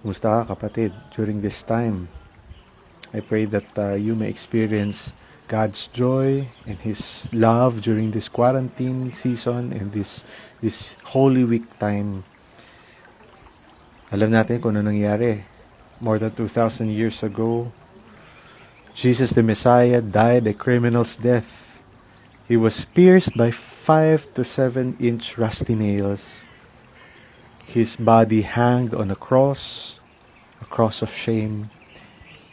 Kumusta ka, kapatid, during this time? I pray that you may experience God's joy and His love during this quarantine season and this Holy Week time. Alam natin kung ano nangyari. More than 2,000 years ago, Jesus the Messiah died a criminal's death. He was pierced by 5 to 7 inch rusty nails. His body hanged on a cross of shame.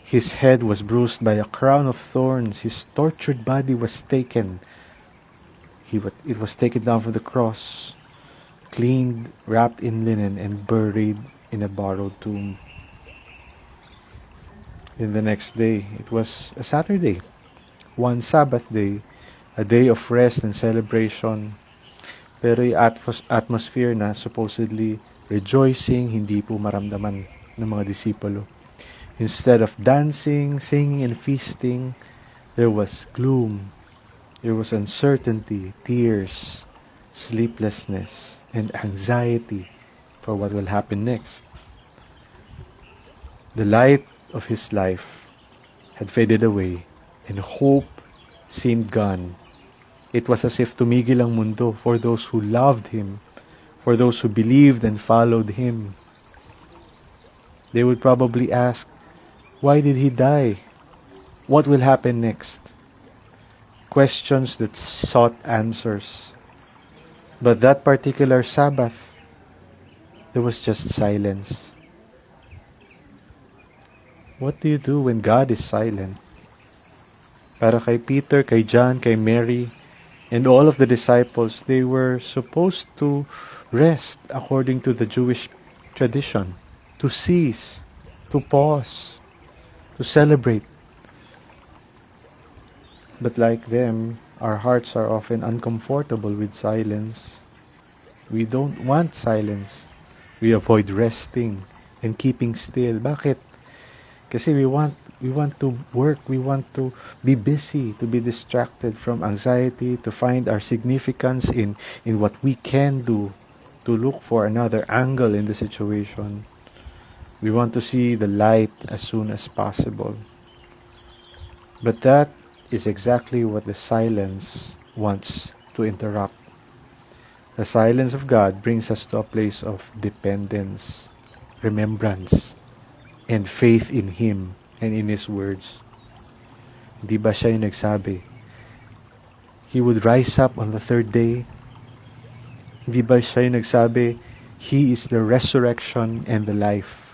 His head was bruised by a crown of thorns. His tortured body was taken. It was taken down from the cross, cleaned, wrapped in linen, and buried in a borrowed tomb. Then the next day, it was a Saturday, one Sabbath day, a day of rest and celebration. Pero yung atmosphere na supposedly rejoicing, hindi po maramdaman ng mga disipulo. Instead of dancing, singing, and feasting, there was gloom, there was uncertainty, tears, sleeplessness, and anxiety for what will happen next. The light of his life had faded away, and hope seemed gone. It was as if tumigil ang mundo for those who loved him, for those who believed and followed him. They would probably ask, why did he die? What will happen next? Questions that sought answers. But that particular Sabbath, there was just silence. What do you do when God is silent? Para kay Peter, kay John, kay Mary, and all of the disciples, they were supposed to rest according to the Jewish tradition, to cease, to pause, to celebrate. But like them, our hearts are often uncomfortable with silence. We don't want silence. We avoid resting and keeping still. Bakit? Kasi we want to work, we want to be busy, to be distracted from anxiety, to find our significance in what we can do, to look for another angle in the situation. We want to see the light as soon as possible. But that is exactly what the silence wants to interrupt. The silence of God brings us to a place of dependence, remembrance, and faith in Him and in His words. Di ba siya yung nagsabi, He would rise up on the third day? Di ba siya yung nagsabi, He is the resurrection and the life?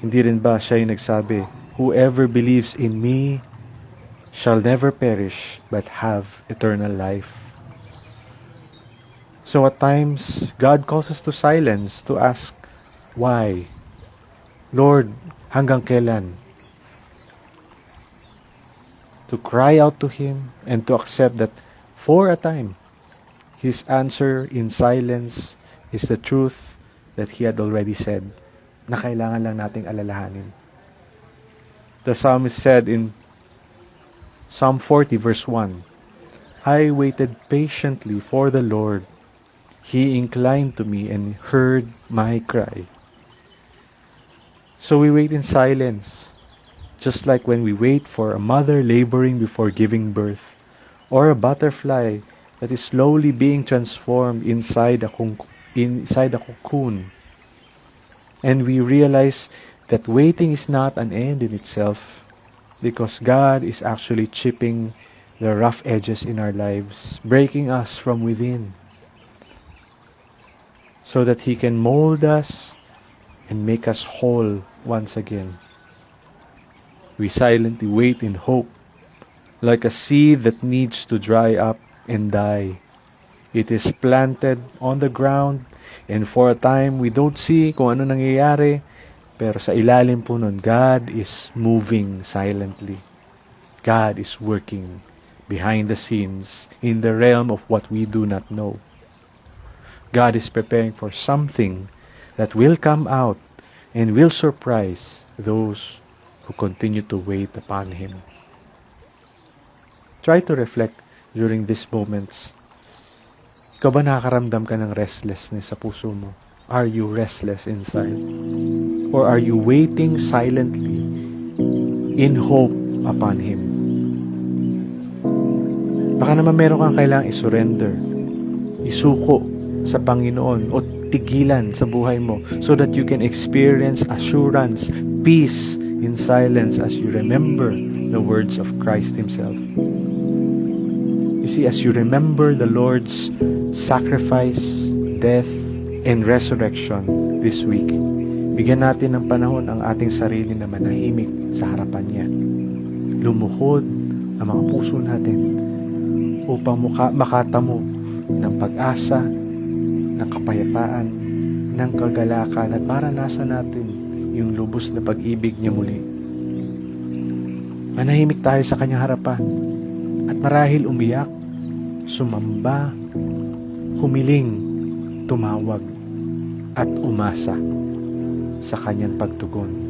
Hindi rin ba siya yung nagsabi, whoever believes in me shall never perish but have eternal life? So at times, God calls us to silence, to ask, why? Lord, hanggang kailan? To cry out to Him and to accept that for a time, His answer in silence is the truth that He had already said, na kailangan lang nating alalahanin. The Psalmist said in Psalm 40 verse 1, I waited patiently for the Lord. He inclined to me and heard my cry. So we wait in silence, just like when we wait for a mother laboring before giving birth, or a butterfly that is slowly being transformed inside a cocoon. And we realize that waiting is not an end in itself, because God is actually chipping the rough edges in our lives, breaking us from within, so that He can mold us and make us whole once again. We silently wait in hope, like a seed that needs to dry up and die. It is planted on the ground, and for a time, we don't see kung ano nangyayari, pero sa ilalim po nun, God is moving silently. God is working behind the scenes in the realm of what we do not know. God is preparing for something that will come out and will surprise those who continue to wait upon Him. Try to reflect during these moments. Ikaw ba nakakaramdam ka ng restlessness sa puso mo? Are you restless inside? Or are you waiting silently in hope upon Him? Baka naman meron kang kailangang isurrender, isuko sa Panginoon o tigilan sa buhay mo so that you can experience assurance, peace in silence as you remember the words of Christ Himself. You see, as you remember the Lord's sacrifice, death, and resurrection this week, bigyan natin ng panahon ang ating sarili na manahimik sa harapan niya. Lumuhod ang mga puso natin upang makatamo ng pag-asa, ng kapayapaan, ng kagalakan, at maranasan natin yung lubos na pag-ibig niya muli. Manahimik tayo sa kanyang harapan at marahil umiyak, sumamba, humiling, tumawag, at umasa sa kanyang pagtugon.